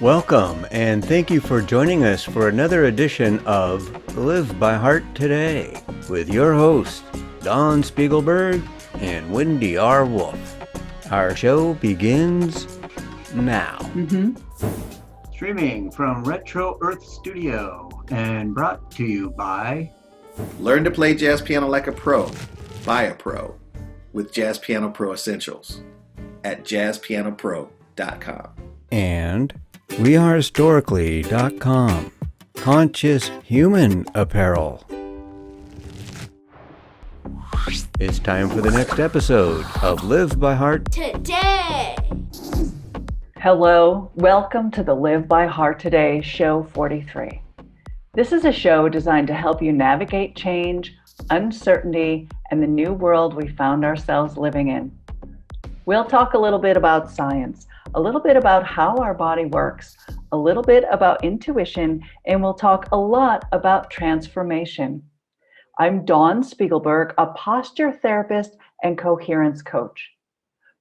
Welcome, and thank you for joining us for another edition of Live by Heart Today with your hosts, Dawn Spiegelberg and Wendy R. Wolf. Our show begins now. Streaming from Retro Earth Studio and brought to you by Learn to play jazz piano like a pro, by a pro, with Jazz Piano Pro Essentials at jazzpianopro.com. and wearehistorically.com, conscious human apparel. It's time for the next episode of Live by Heart Today. Hello, welcome to the Live by Heart Today, show 43. This is a show designed to help you navigate change, uncertainty, and the new world we found ourselves living in. We'll talk a little bit about science, a little bit about how our body works, a little bit about intuition, and we'll talk a lot about transformation. I'm Dawn Spiegelberg, a posture therapist and coherence coach.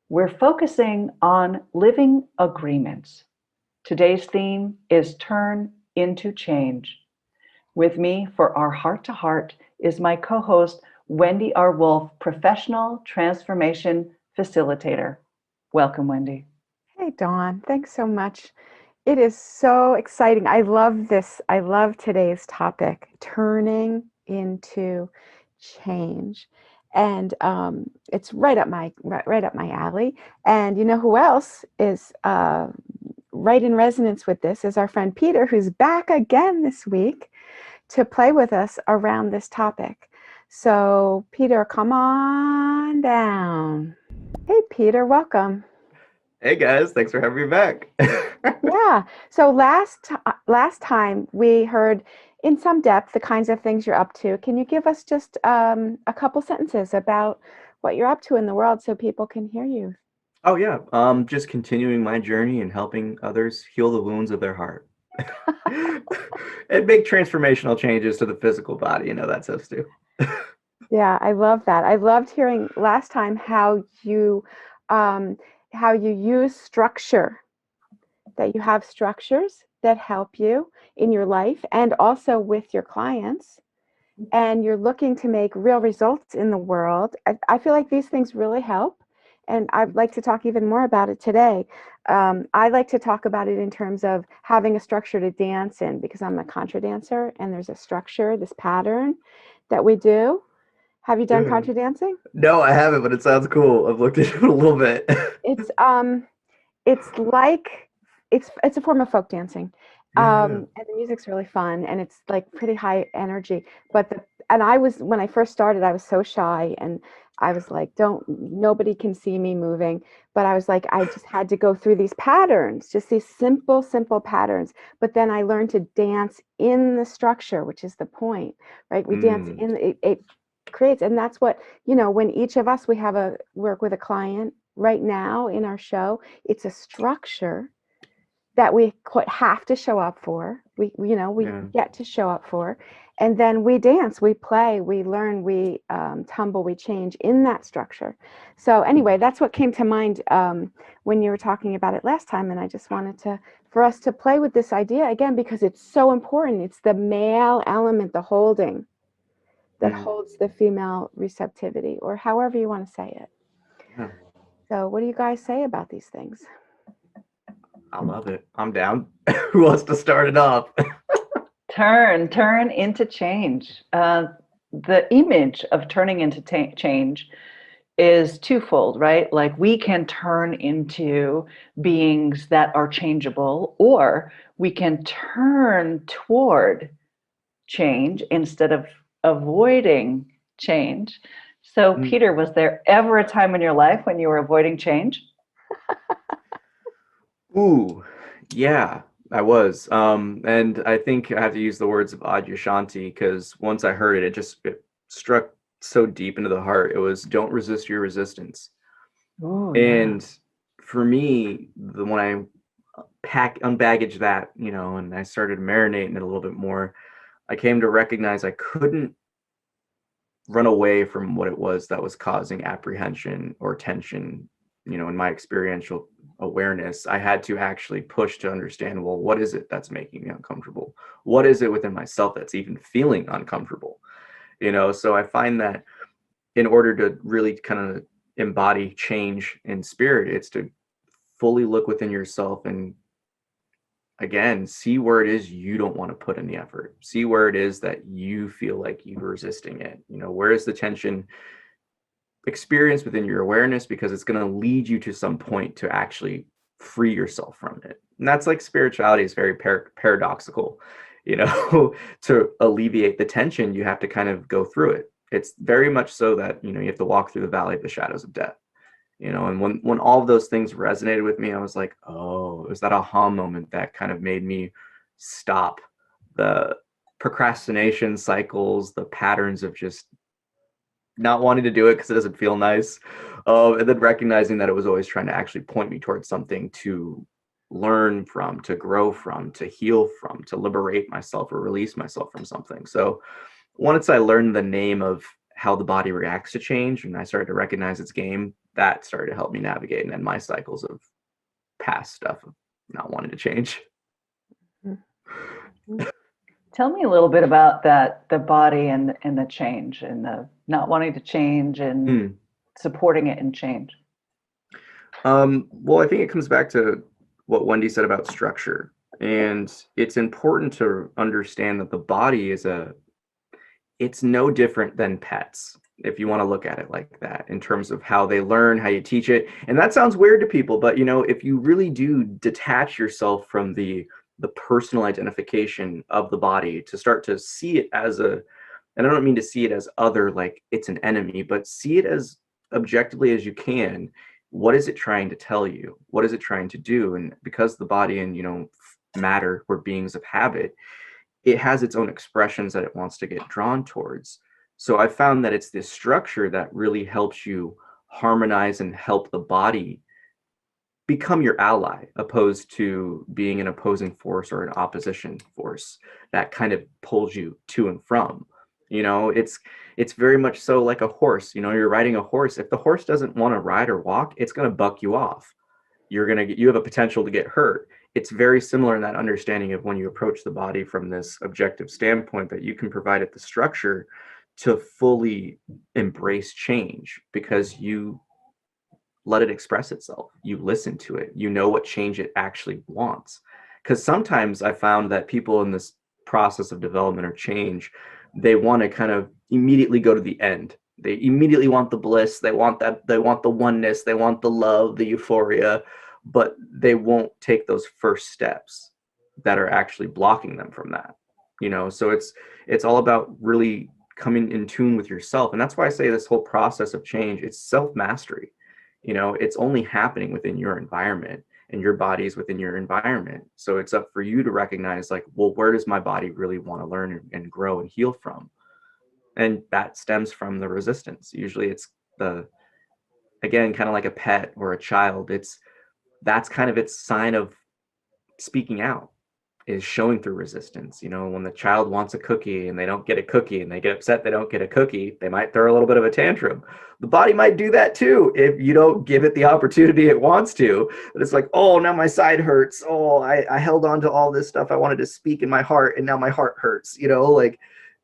We're focusing on living agreements. Today's theme is turn into change. With me for our heart to heart is my co-host, Wendy R. Wolf, professional transformation facilitator. Welcome, Wendy. Hey, Dawn. Thanks so much. It is so exciting. I love this. I love today's topic, turning into change. And it's right up my alley. And you know who else is right in resonance with this is our friend Peter, who's back again this week to play with us around this topic. So Peter, come on down. Hey, Peter, welcome. Hey guys, thanks for having me back. Yeah. So last time we heard in some depth the kinds of things you're up to. Can you give us just a couple sentences about what you're up to in the world so people can hear you? Oh yeah, just continuing my journey and helping others heal the wounds of their heart. And make transformational changes to the physical body, you know that stuff too. Yeah, I love that. I loved hearing last time how you use structure, that you have structures that help you in your life and also with your clients, and you're looking to make real results in the world. I feel like these things really help, and I'd like to talk even more about it today. I like to talk about it in terms of having a structure to dance in, because I'm a contra dancer and there's a structure, this pattern that we do. Have you done contra dancing? No, I haven't, but it sounds cool. I've looked into it a little bit. It's like it's a form of folk dancing, and the music's really fun, and it's like pretty high energy. But when I first started, I was so shy, and I was like, nobody can see me moving. But I was like, I just had to go through these patterns, just these simple patterns. But then I learned to dance in the structure, which is the point, right? We dance in it creates, and that's what, when each of us, we have work with a client right now in our show, it's a structure that we have to show up for. We get to show up for, and then we dance, we play, we learn, we tumble, we change in that structure. So anyway, that's what came to mind when you were talking about it last time, and I just wanted for us to play with this idea again, because it's so important. It's the male element, the holding, that holds the female receptivity, or however you want to say it. Yeah. So what do you guys say about these things? I love it. I'm down. Who wants to start it off? Turn into change. The image of turning into change is twofold, right? Like we can turn into beings that are changeable, or we can turn toward change instead of avoiding change. So Peter, was there ever a time in your life when you were avoiding change? Ooh, yeah, I was. And I think I have to use the words of Adyashanti, because once I heard it, it struck so deep into the heart. It was, don't resist your resistance. Ooh, and for me, when I unbaggage that, and I started marinating it a little bit more, I came to recognize I couldn't run away from what it was that was causing apprehension or tension, in my experiential awareness, I had to actually push to understand, well, what is it that's making me uncomfortable? What is it within myself that's even feeling uncomfortable? So I find that in order to really kind of embody change in spirit, it's to fully look within yourself and again, see where it is you don't want to put in the effort. See where it is that you feel like you're resisting it. Where is the tension experience within your awareness, because it's going to lead you to some point to actually free yourself from it. And that's like spirituality is very paradoxical. To alleviate the tension, you have to kind of go through it. It's very much so that, you have to walk through the valley of the shadows of death. And when all of those things resonated with me, I was like, oh, it was that aha moment that kind of made me stop the procrastination cycles, the patterns of just not wanting to do it because it doesn't feel nice. And then recognizing that it was always trying to actually point me towards something to learn from, to grow from, to heal from, to liberate myself or release myself from something. So once I learned the name of how the body reacts to change and I started to recognize its game, that started to help me navigate and end my cycles of past stuff of not wanting to change. Tell me a little bit about that, the body and the change and the not wanting to change and supporting it in change. Well, I think it comes back to what Wendy said about structure. And it's important to understand that the body it's no different than pets, if you want to look at it like that, in terms of how they learn, how you teach it. And that sounds weird to people, but if you really do detach yourself from the personal identification of the body to start to see it as and I don't mean to see it as other, like it's an enemy, but see it as objectively as you can. What is it trying to tell you? What is it trying to do? And because the body and, matter, we're beings of habit, it has its own expressions that it wants to get drawn towards. So I found that it's this structure that really helps you harmonize and help the body become your ally, opposed to being an opposing force or an opposition force that kind of pulls you to and from. It's very much so like a horse. You're riding a horse. If the horse doesn't want to ride or walk, it's going to buck you off. You have a potential to get hurt. It's very similar in that understanding of when you approach the body from this objective standpoint, that you can provide it the structure to fully embrace change because you let it express itself. You listen to it. You know what change it actually wants. Because sometimes I found that people in this process of development or change, they want to kind of immediately go to the end. They immediately want the bliss. They want the oneness. They want the love, the euphoria, but they won't take those first steps that are actually blocking them from that. So it's all about really coming in tune with yourself. And that's why I say this whole process of change, it's self-mastery. It's only happening within your environment, and your body is within your environment. So it's up for you to recognize, like, well, where does my body really want to learn and grow and heal from? And that stems from the resistance. Usually it's again, kind of like a pet or a child. That's kind of its sign of speaking out, is showing through resistance. When the child wants a cookie and they don't get a cookie and they get upset they don't get a cookie, they might throw a little bit of a tantrum. The body might do that too if you don't give it the opportunity it wants to. But it's like, oh, now my side hurts. Oh, I held on to all this stuff I wanted to speak in my heart, and now my heart hurts.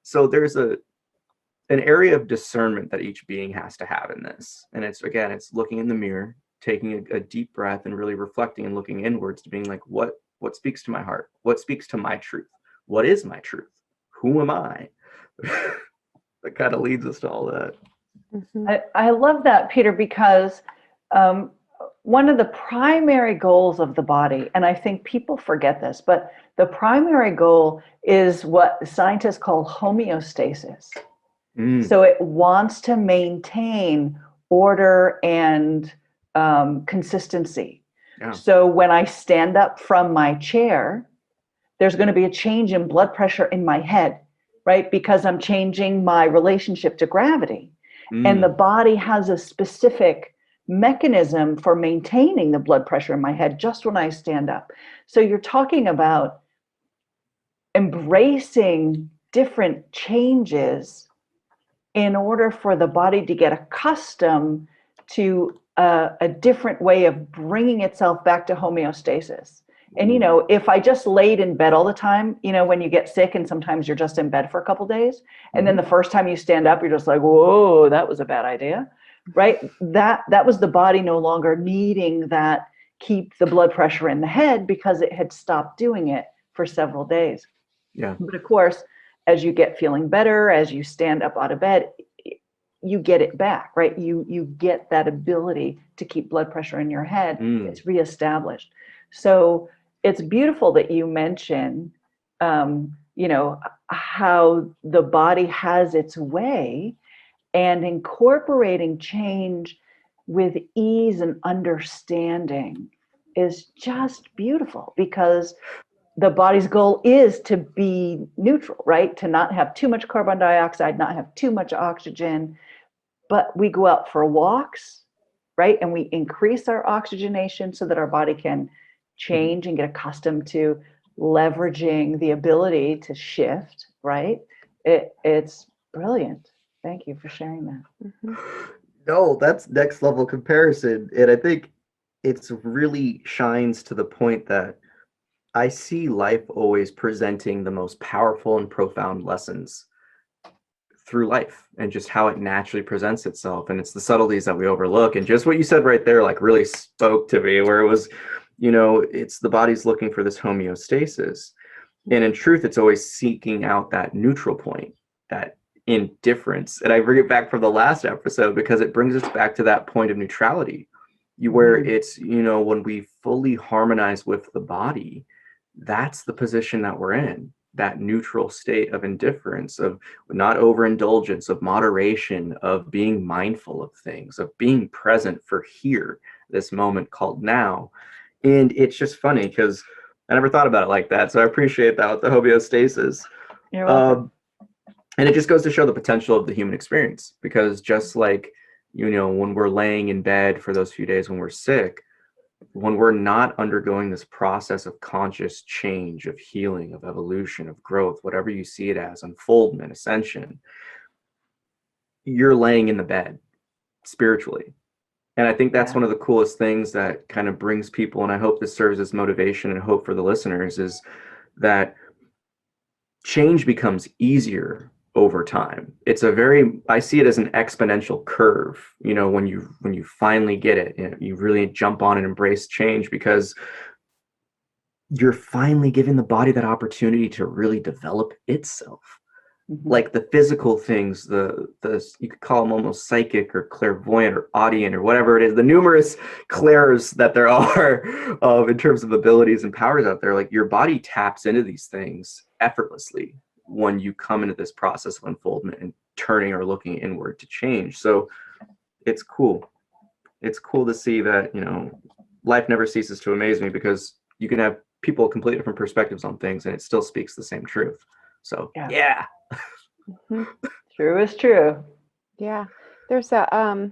So there's an area of discernment that each being has to have in this. And it's looking in the mirror, taking a deep breath and really reflecting and looking inwards to being like, what speaks to my heart? What speaks to my truth? What is my truth? Who am I? That kind of leads us to all that. Mm-hmm. I love that, Peter, because one of the primary goals of the body, and I think people forget this, but the primary goal is what scientists call homeostasis. So it wants to maintain order and consistency. Yeah. So when I stand up from my chair, there's going to be a change in blood pressure in my head, right? Because I'm changing my relationship to gravity. And the body has a specific mechanism for maintaining the blood pressure in my head just when I stand up. So you're talking about embracing different changes in order for the body to get accustomed to a different way of bringing itself back to homeostasis. And, if I just laid in bed all the time, when you get sick and sometimes you're just in bed for a couple of days, and then the first time you stand up, you're just like, whoa, that was a bad idea, right? That was the body no longer needing that, keep the blood pressure in the head, because it had stopped doing it for several days. Yeah. But of course, as you get feeling better, as you stand up out of bed, you get it back, right? You get that ability to keep blood pressure in your head. It's reestablished. So it's beautiful that you mention, how the body has its way, and incorporating change with ease and understanding is just beautiful, because the body's goal is to be neutral, right? To not have too much carbon dioxide, not have too much oxygen. But we go out for walks, right? And we increase our oxygenation so that our body can change and get accustomed to leveraging the ability to shift, right? It's brilliant. Thank you for sharing that. No, that's next level comparison. And I think it's really shines to the point that I see life always presenting the most powerful and profound lessons through life, and just how it naturally presents itself. And it's the subtleties that we overlook. And just what you said right there, like, really spoke to me, where it was, it's the body's looking for this homeostasis. And in truth, it's always seeking out that neutral point, that indifference. And I bring it back from the last episode because it brings us back to that point of neutrality, where it's, when we fully harmonize with the body, that's the position that we're in. That neutral state of indifference, of not overindulgence, of moderation, of being mindful of things, of being present for here, this moment called now. And it's just funny because I never thought about it like that. So I appreciate that with the homeostasis. You're welcome. And it just goes to show the potential of the human experience, because just like, when we're laying in bed for those few days when we're sick, when we're not undergoing this process of conscious change, of healing, of evolution, of growth, whatever you see it as, unfoldment, ascension, you're laying in the bed spiritually. And I think that's one of the coolest things that kind of brings people, and I hope this serves as motivation and hope for the listeners, is that change becomes easier over time. I see it as an exponential curve, when you finally get it, you really jump on and embrace change, because you're finally giving the body that opportunity to really develop itself. Like the physical things, the you could call them almost psychic or clairvoyant or audient or whatever it is, the numerous clairs that there are in terms of abilities and powers out there. Like, your body taps into these things effortlessly when you come into this process of unfoldment and turning or looking inward to change. So it's cool. It's cool to see that, life never ceases to amaze me, because you can have people completely different perspectives on things and it still speaks the same truth. So yeah. True is true. Yeah. There's a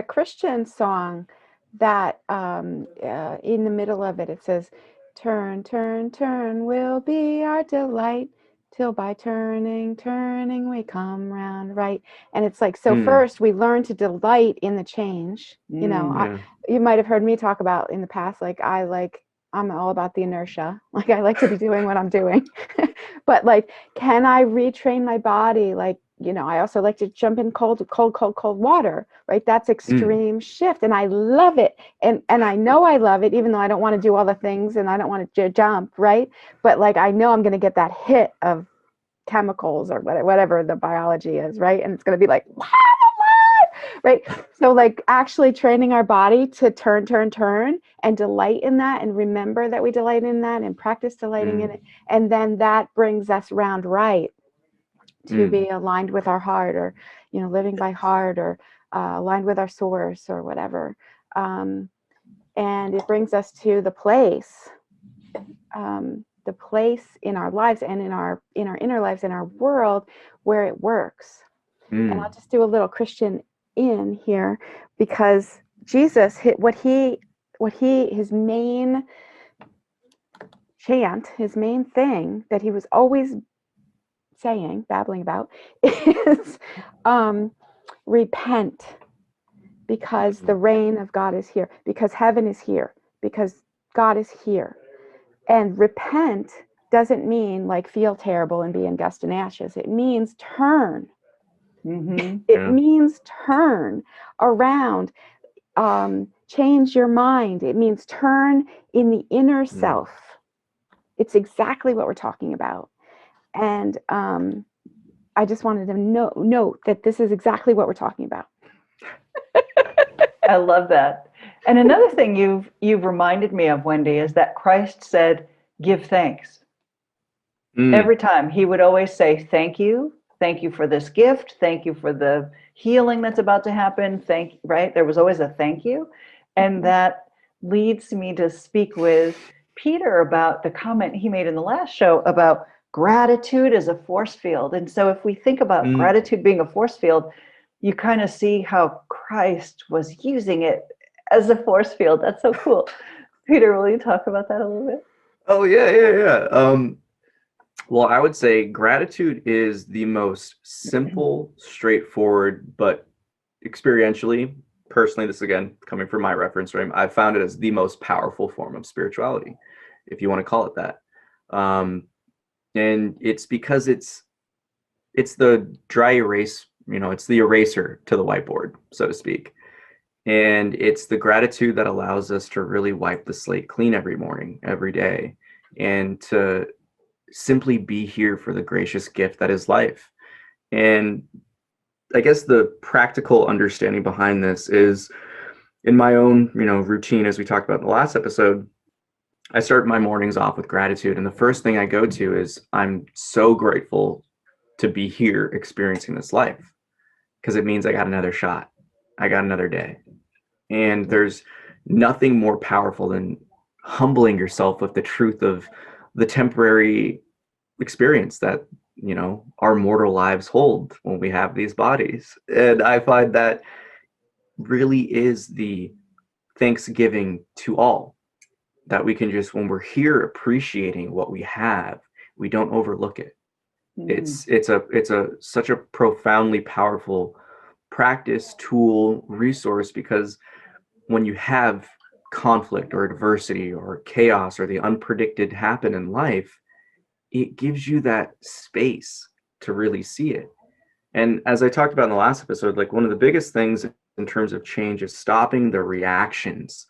Christian song that in the middle of it, it says, turn, turn, turn will be our delight, till by turning, turning we come round right. And it's like, so first we learn to delight in the change. You might have heard me talk about in the past, like, I'm all about the inertia. Like, I like to be doing what I'm doing. But like, can I retrain my body? Like, I also like to jump in cold water, right? That's extreme shift. And I love it. And I know I love it, even though I don't want to do all the things and I don't want to jump, right? But like, I know I'm going to get that hit of chemicals or whatever the biology is, right? And it's going to be like, wow, right? So like, actually training our body to turn and delight in that, and remember that we delight in that, and practice delighting in it. And then that brings us round right to be aligned with our heart, or, living by heart, or aligned with our source, or whatever. And it brings us to the place in our lives and in our inner lives, in our world, where it works. And I'll just do a little Christian in here, because Jesus his main chant, his main thing that he was always babbling about, is repent, because the reign of God is here, because heaven is here, because God is here. And repent doesn't mean like feel terrible and be in dust and ashes. It means turn. It means turn around, change your mind. It means turn in the inner self. It's exactly what we're talking about. And I just wanted to note that this is exactly what we're talking about. I love that. And another thing you've reminded me of, Wendy, is that Christ said, give thanks. Every time he would always say, thank you for this gift, thank you for the healing that's about to happen, right? There was always a thank you. And that leads me to speak with Peter about the comment he made in the last show about gratitude as a force field. And so if we think about gratitude being a force field, you kind of see how Christ was using it as a force field. That's so cool. Peter, will you talk about that a little bit? Oh, yeah. Well, I would say gratitude is the most simple, straightforward, but experientially, personally, this again, coming from my reference frame, I found it as the most powerful form of spirituality, if you want to call it that. And it's because it's the dry erase, it's the eraser to the whiteboard, so to speak. And it's the gratitude that allows us to really wipe the slate clean every morning, every day, and to simply be here for the gracious gift that is life. And I guess the practical understanding behind this is in my own, routine, as we talked about in the last episode, I start my mornings off with gratitude. And the first thing I go to is I'm so grateful to be here experiencing this life, because it means I got another shot. I got another day. And there's nothing more powerful than humbling yourself with the truth of the temporary experience that, our mortal lives hold when we have these bodies. And I find that really is the thanksgiving to all, that we can just, when we're here appreciating what we have, we don't overlook it. It's such a profoundly powerful practice, tool, resource, because when you have conflict or adversity or chaos or the unpredicted happen in life, it gives you that space to really see it. And as I talked about in the last episode, like one of the biggest things in terms of change is stopping the reactions,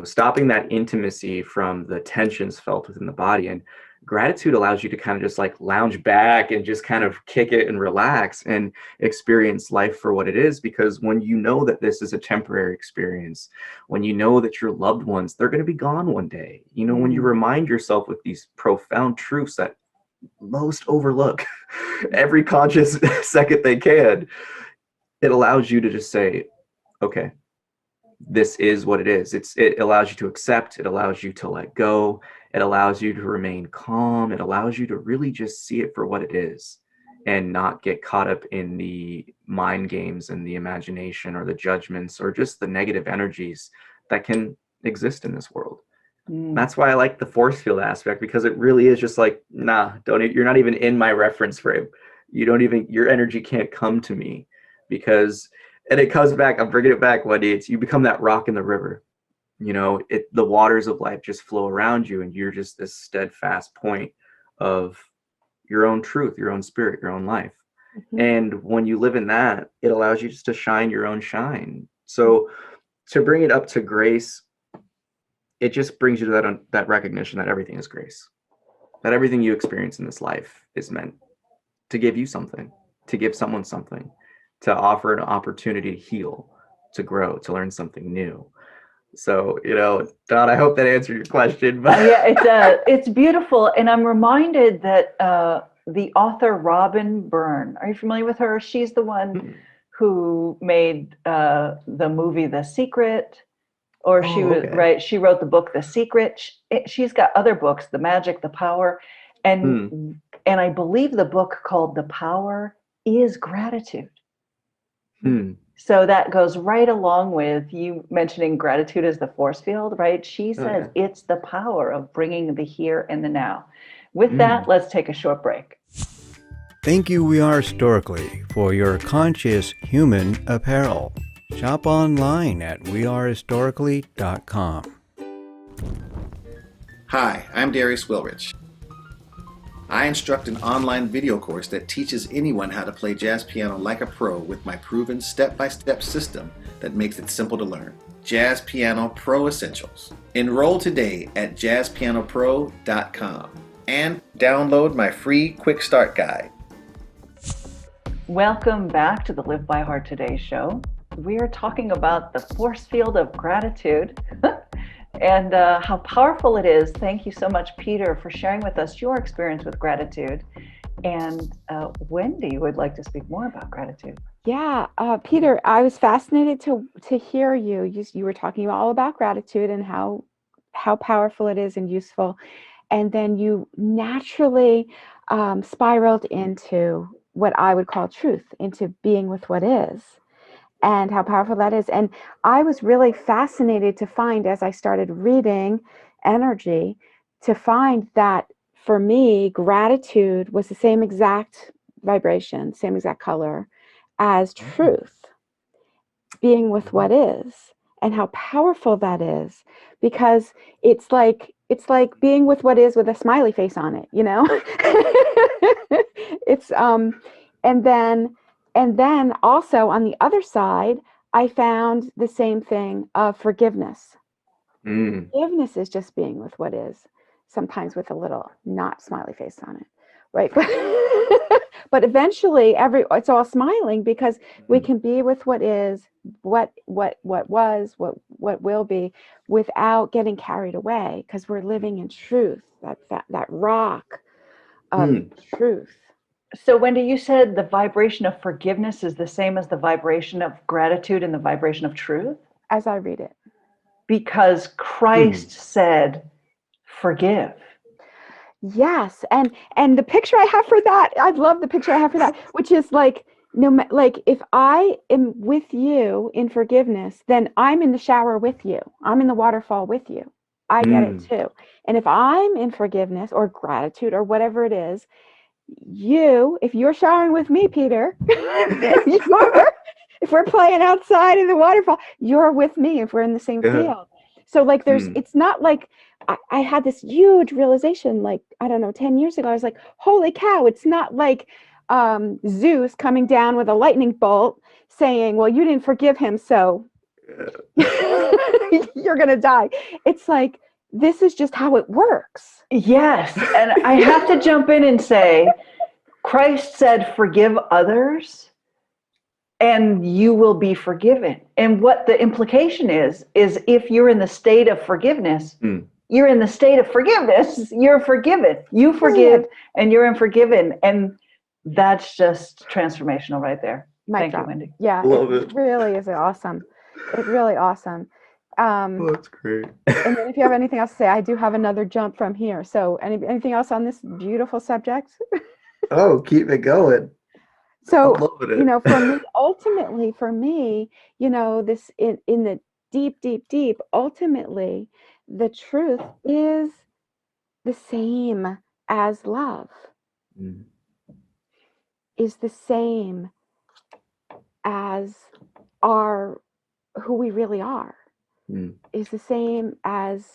stopping that intimacy from the tensions felt within the body. And gratitude allows you to kind of just like lounge back and just kind of kick it and relax and experience life for what it is. Because when you know that this is a temporary experience, when you know that your loved ones, they're going to be gone one day, when you remind yourself with these profound truths that most overlook every conscious second they can, it allows you to just say, okay, this is what it is. It allows you to accept, it allows you to let go, it allows you to remain calm, it allows you to really just see it for what it is and not get caught up in the mind games and the imagination or the judgments or just the negative energies that can exist in this world. That's why I like the force field aspect, because it really is just like, you're not even in my reference frame. Your energy can't come to me, because, and it comes back, I'm bringing it back, Wendy, you become that rock in the river. The waters of life just flow around you, and you're just this steadfast point of your own truth, your own spirit, your own life. And when you live in that, it allows you just to shine your own shine. So to bring it up to grace, it just brings you to that recognition that everything is grace, that everything you experience in this life is meant to give you something, to give someone something, to offer an opportunity to heal, to grow, to learn something new. So, Dawn, I hope that answered your question. But yeah, it does. It's beautiful. And I'm reminded that the author Robin Byrne, are you familiar with her? She's the one who made the movie The Secret. Or she was right. She wrote the book The Secret. She's got other books, The Magic, The Power, and I believe the book called The Power is Gratitude. So that goes right along with you mentioning gratitude as the force field, right? She says it's the power of bringing the here and the now. With that, let's take a short break. Thank you, We Are Storically, for your conscious human apparel. Shop online at wearehistorically.com. Hi, I'm Darius Wilrich. I instruct an online video course that teaches anyone how to play jazz piano like a pro with my proven step-by-step system that makes it simple to learn. Jazz Piano Pro Essentials. Enroll today at jazzpianopro.com and download my free quick start guide. Welcome back to the Live by Heart Today show. We are talking about the force field of gratitude and how powerful it is. Thank you so much, Peter, for sharing with us your experience with gratitude. And Wendy would like to speak more about gratitude. Yeah, Peter, I was fascinated to hear you. You were talking all about gratitude and how powerful it is and useful. And then you naturally spiraled into what I would call truth, into being with what is, and how powerful that is. And I was really fascinated to find, as I started reading energy, to find that for me, gratitude was the same exact vibration, same exact color as truth, being with what is, and how powerful that is, because it's like being with what is with a smiley face on it, you know. It's and then also on the other side, I found the same thing of forgiveness. Forgiveness is just being with what is, sometimes with a little not smiley face on it, right? But eventually it's all smiling, because we can be with what is, what was, what will be, without getting carried away, because we're living in truth, that rock of truth. So Wendy, you said the vibration of forgiveness is the same as the vibration of gratitude and the vibration of truth? As I read it. Because Christ said, forgive. Yes, and the picture I have for that, I love the picture I have for that, which is like, like if I am with you in forgiveness, then I'm in the shower with you. I'm in the waterfall with you. I get it too. And if I'm in forgiveness or gratitude or whatever it is, if you're showering with me, Peter, if we're playing outside in the waterfall, you're with me if we're in the same field. So like it's not like I had this huge realization, like, I don't know, 10 years ago. I was like, holy cow, it's not like Zeus coming down with a lightning bolt saying, well, you didn't forgive him, so you're going to die. It's like, this is just how it works. Yes. And I have to jump in and say, Christ said, forgive others and you will be forgiven. And what the implication is if you're in the state of forgiveness, you're in the state of forgiveness, you're forgiven. You forgive and you're forgiven. And that's just transformational right there. Thank you, Wendy. Yeah, it really is awesome. It's really awesome. That's great. And then if you have anything else to say, I do have another jump from here. So anything else on this beautiful subject? Oh, keep it going. So, ultimately for me, this in the deep, ultimately, the truth is the same as love, is the same as who we really are, is the same as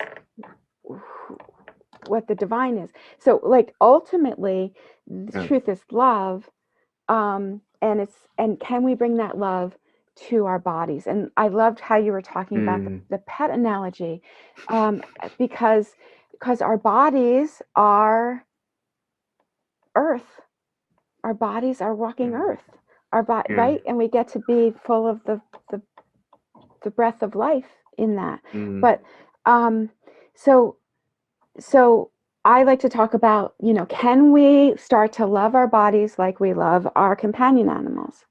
what the divine is. So like ultimately the truth is love, and can we bring that love to our bodies? And I loved how you were talking about the pet analogy, because our bodies are earth, our bodies are walking earth, right? And we get to be full of the breath of life in that. But so I like to talk about, can we start to love our bodies like we love our companion animals?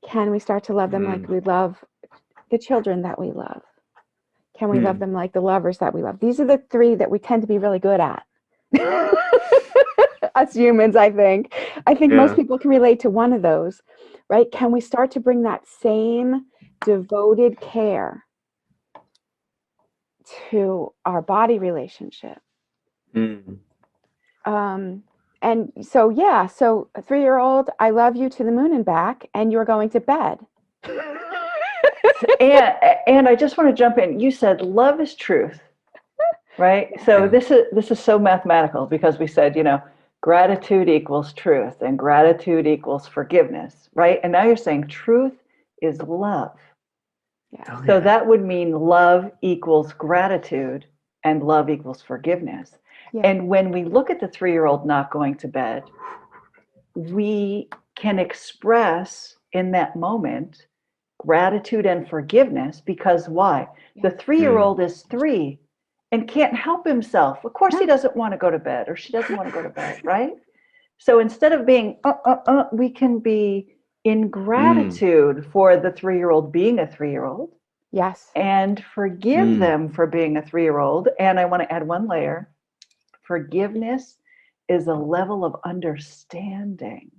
Can we start to love them like we love the children that we love? Can we love them like the lovers that we love? These are the three that we tend to be really good at. Us humans, I think. Most people can relate to one of those, right? Can we start to bring that same devoted care to our body relationship? And so, so a 3-year-old, I love you to the moon and back, and you're going to bed. And I just want to jump in. You said love is truth, right? So this is so mathematical because we said, gratitude equals truth and gratitude equals forgiveness, right? And now you're saying truth is love. Yeah. So that would mean love equals gratitude and love equals forgiveness. Yeah. And when we look at the 3-year-old not going to bed, we can express in that moment gratitude and forgiveness because why? The 3-year-old is 3 and can't help himself. Of course, he doesn't want to go to bed or she doesn't want to go to bed, right? So instead of being, we can be in gratitude for the 3-year-old being a 3-year-old. Yes. And forgive them for being a 3-year-old. And I want to add one layer. Forgiveness is a level of understanding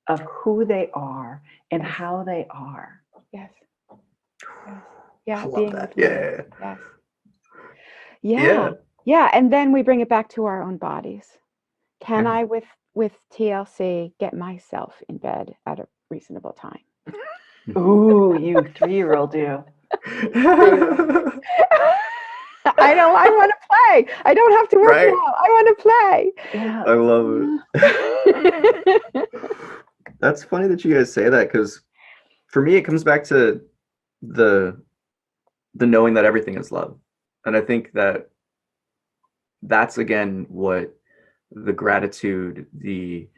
of who they are and how they are. Yes. Yeah. I love Being that. with Yeah. Yes. Yeah. And then we bring it back to our own bodies. Can I, with TLC, get myself in bed at a reasonable time? Ooh, you 3-year-old you. I know, I want to play. I don't have to work now. I want to play. Yeah. I love it. That's funny that you guys say that because for me, it comes back to the knowing that everything is love. And I think that's again what the gratitude, the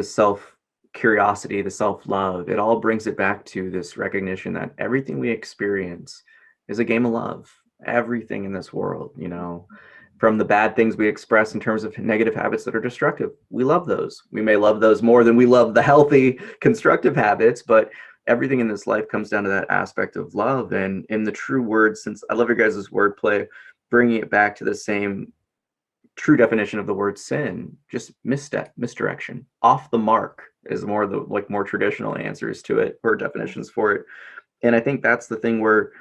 self curiosity, the self love, it all brings it back to this recognition that everything we experience is a game of love. Everything in this world, from the bad things we express in terms of negative habits that are destructive, we love those. We may love those more than we love the healthy, constructive habits, but everything in this life comes down to that aspect of love. And in the true words, since I love your guys' wordplay, bringing it back to the same true definition of the word sin, just misstep, misdirection, off the mark is more the more traditional answers to it or definitions for it. And I think that's the thing where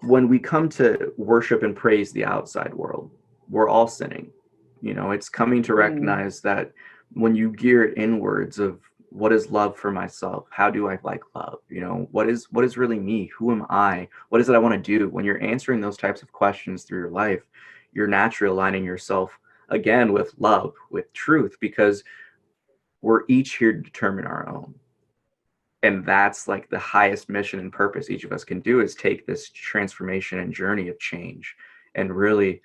when we come to worship and praise the outside world, we're all sinning. It's coming to recognize that when you gear it inwards of what is love for myself, how do I like love? What is really me? Who am I? What is it I want to do? When you're answering those types of questions through your life, you're naturally aligning yourself again with love, with truth, because we're each here to determine our own. And that's like the highest mission and purpose each of us can do, is take this transformation and journey of change. And really,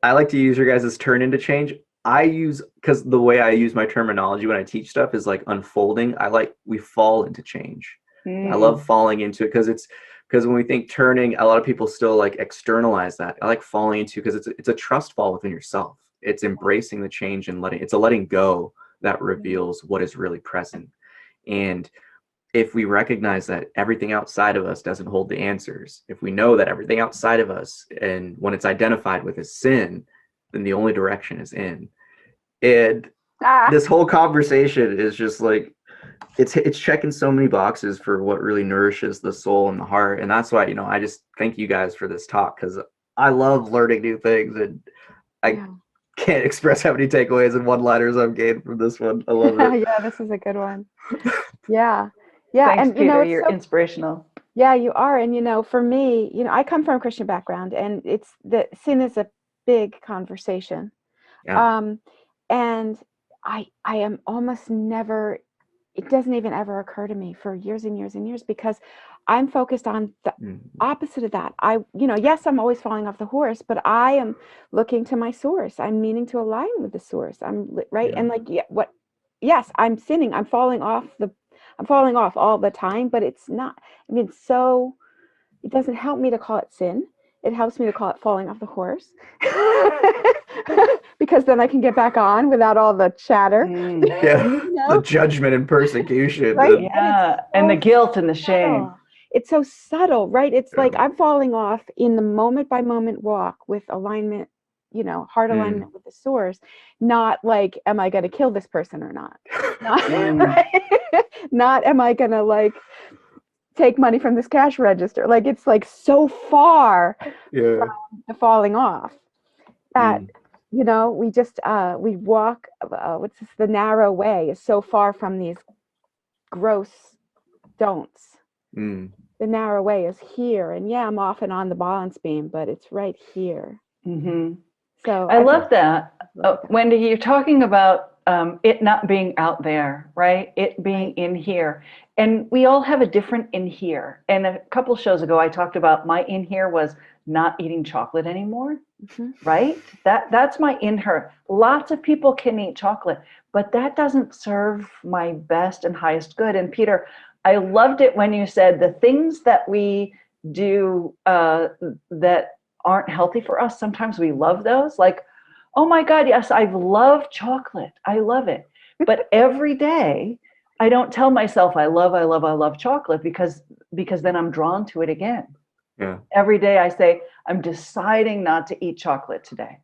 I like to use your guys' turn into change. Because the way I use my terminology when I teach stuff is like unfolding. We fall into change. I love falling into it because when we think turning, a lot of people still like externalize that. I like falling into, because it's a trust fall within yourself. It's embracing the change and it's a letting go that reveals what is really present. And if we recognize that everything outside of us doesn't hold the answers, if we know that everything outside of us, and when it's identified with as sin, then the only direction is in. And this whole conversation is just like, it's checking so many boxes for what really nourishes the soul and the heart. And that's why, I just thank you guys for this talk, because I love learning new things, and I can't express how many takeaways and one-liners I've gained from this one. I love it. Yeah, this is a good one. Yeah. Thanks, And Peter, you're inspirational. Yeah, you are. And for me, I come from a Christian background, and sin is a big conversation. Yeah. And I am almost never, it doesn't even ever occur to me for years and years and years, because I'm focused on the opposite of that. Yes, I'm always falling off the horse, but I am looking to my source. I'm meaning to align with the source. I'm right. Yeah. And yes, I'm sinning. I'm falling off all the time, but it's not, so it doesn't help me to call it sin. It helps me to call it falling off the horse, because then I can get back on without all the chatter. The judgment and persecution. Right? And the guilt and the shame. It's so subtle, right? It's like I'm falling off in the moment by moment walk with alignment, heart alignment with the source, not like, am I going to kill this person or not? Right? Not, am I going to take money from this cash register? It's so far from the falling off that, we just, we walk, the narrow way is so far from these gross don'ts. the narrow way is here. And yeah, I'm often on the balance beam, but it's right here. Mm-hmm. So I love think- that. love that. Wendy, you're talking about it not being out there, right? It being in here. And we all have a different in here. And a couple shows ago, I talked about my in here was not eating chocolate anymore, right? That's my in her. Lots of people can eat chocolate, but that doesn't serve my best and highest good. And Peter, I loved it when you said the things that we do that aren't healthy for us, sometimes we love those. Like, oh my God, yes, I love chocolate. I love it. But every day, I don't tell myself I love chocolate because then I'm drawn to it again. Yeah. Every day I say, I'm deciding not to eat chocolate today.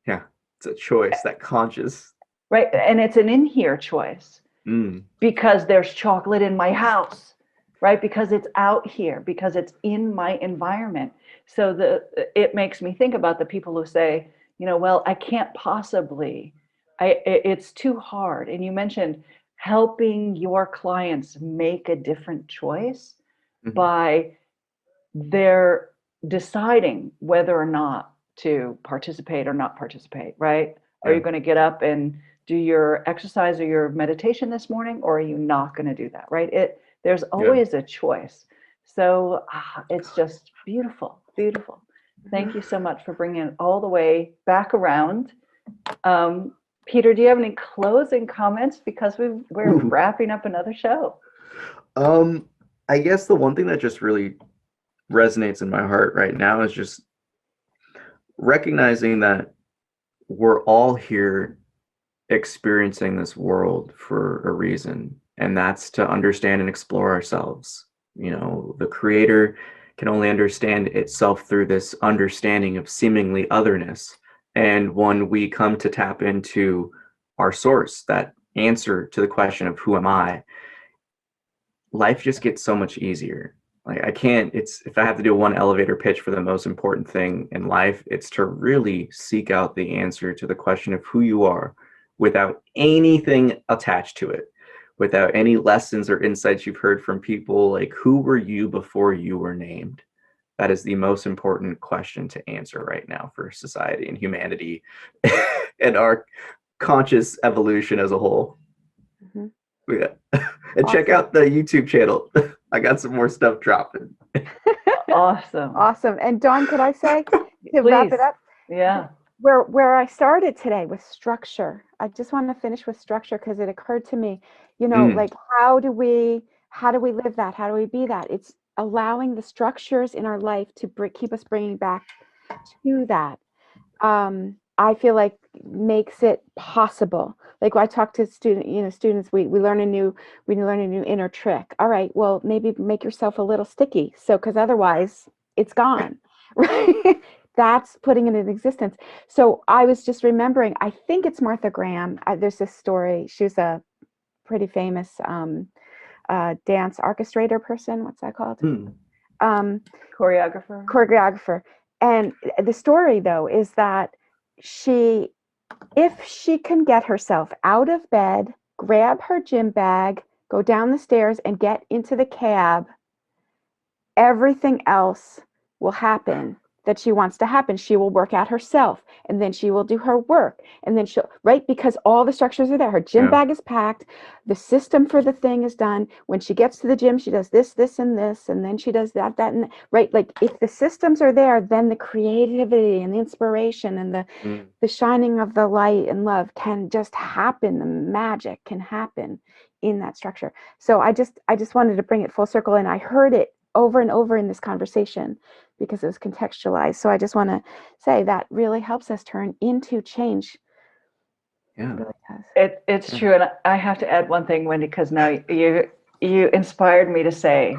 Yeah. It's a choice, that conscious. Right. And it's an in here choice because there's chocolate in my house, right? Because it's out here, because it's in my environment. So it makes me think about the people who say, well, I can't possibly, it's too hard. And you mentioned helping your clients make a different choice by their deciding whether or not to participate or not participate, right? Are you going to get up and do your exercise or your meditation this morning, or are you not going to do that, right? There's always a choice. So it's just beautiful, beautiful. Thank you so much for bringing it all the way back around. Peter, do you have any closing comments? Because we're wrapping up another show. I guess the one thing that just really resonates in my heart right now is just recognizing that we're all here experiencing this world for a reason, and that's to understand and explore ourselves. The creator can only understand itself through this understanding of seemingly otherness. And when we come to tap into our source, that answer to the question of who am I, life just gets so much easier. Like if I have to do one elevator pitch for the most important thing in life, it's to really seek out the answer to the question of who you are without anything attached to it, without any lessons or insights you've heard from people. Like, who were you before you were named? That is the most important question to answer right now for society and humanity and our conscious evolution as a whole. Yeah. And check out the YouTube channel. I got some more stuff dropping. Awesome. And Dawn, could I say to wrap it up? Yeah. Where I started today with structure. I just want to finish with structure because it occurred to me, like how do we live that? How do we be that? It's allowing the structures in our life to keep us bringing back to that. I feel like makes it possible. Like when I talk to students, we learn a new inner trick. All right, well, maybe make yourself a little sticky. So, because otherwise it's gone, right? That's putting it in existence. So I was just remembering, I think it's Martha Graham. There's this story. She was a pretty famous dance orchestrator person. What's that called? Choreographer. And the story, though, is that if she can get herself out of bed, grab her gym bag, go down the stairs and get into the cab, everything else will happen that she wants to happen. She will work out herself, and then she will do her work, and then right? Because all the structures are there. Her gym bag is packed. The system for the thing is done. When she gets to the gym, she does this, and this, and then she does that, and right? Like if the systems are there, then the creativity and the inspiration and the shining of the light and love can just happen. The magic can happen in that structure. So I just wanted to bring it full circle, and I heard it over and over in this conversation because it was contextualized. So I just want to say that really helps us turn into change. Yeah, it really does. It's true. And I have to add one thing, Wendy, because now you inspired me to say,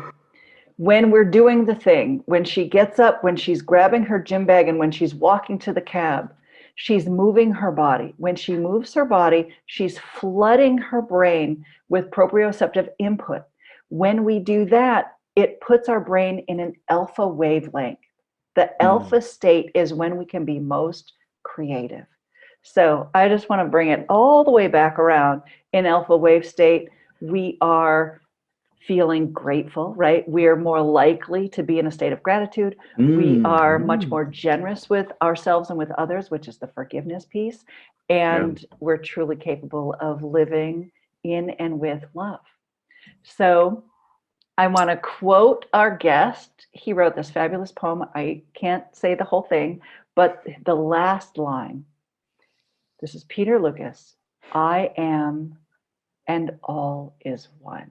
when we're doing the thing, when she gets up, when she's grabbing her gym bag, and when she's walking to the cab, she's moving her body. When she moves her body, she's flooding her brain with proprioceptive input. When we do that, it puts our brain in an alpha wavelength. The alpha state is when we can be most creative. So I just want to bring it all the way back around. In alpha wave state, we are feeling grateful, right? We're more likely to be in a state of gratitude. We are much more generous with ourselves and with others, which is the forgiveness piece. And we're truly capable of living in and with love. So I want to quote our guest. He wrote this fabulous poem. I can't say the whole thing, but the last line. This is Peter Lucas. I am, and all is one.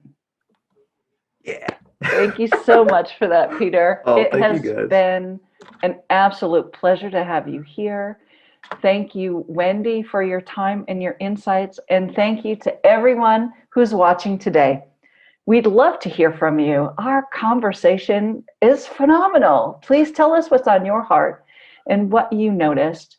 Yeah. Thank you so much for that, Peter. Oh, it has been an absolute pleasure to have you here. Thank you, Wendy, for your time and your insights. And thank you to everyone who's watching today. We'd love to hear from you. Our conversation is phenomenal. Please tell us what's on your heart and what you noticed.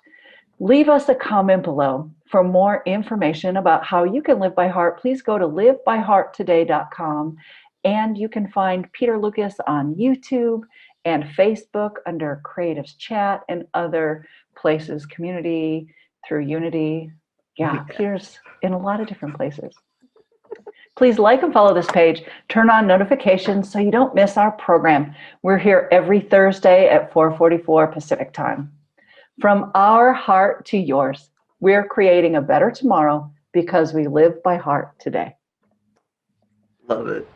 Leave us a comment below. For more information about how you can live by heart, please go to livebyhearttoday.com. And you can find Peter Lucas on YouTube and Facebook under Creatives Chat and other places, community, through Unity. Yeah, Peter's in a lot of different places. Please like and follow this page. Turn on notifications so you don't miss our program. We're here every Thursday at 4:44 Pacific time. From our heart to yours, we're creating a better tomorrow because we live by heart today. Love it.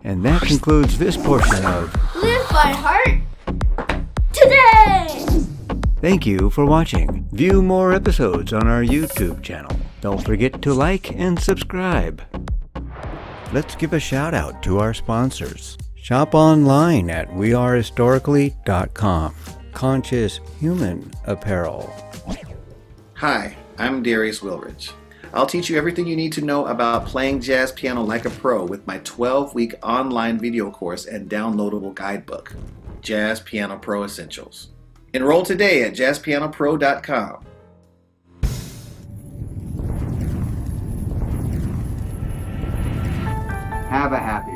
And that concludes this portion of Live by Heart Today! Thank you for watching. View more episodes on our YouTube channel. Don't forget to like and subscribe. Let's give a shout out to our sponsors. Shop online at wearehistorically.com. Conscious Human Apparel. Hi, I'm Darius Wilrich. I'll teach you everything you need to know about playing jazz piano like a pro with my 12-week online video course and downloadable guidebook, Jazz Piano Pro Essentials. Enroll today at jazzpianopro.com. Have a happy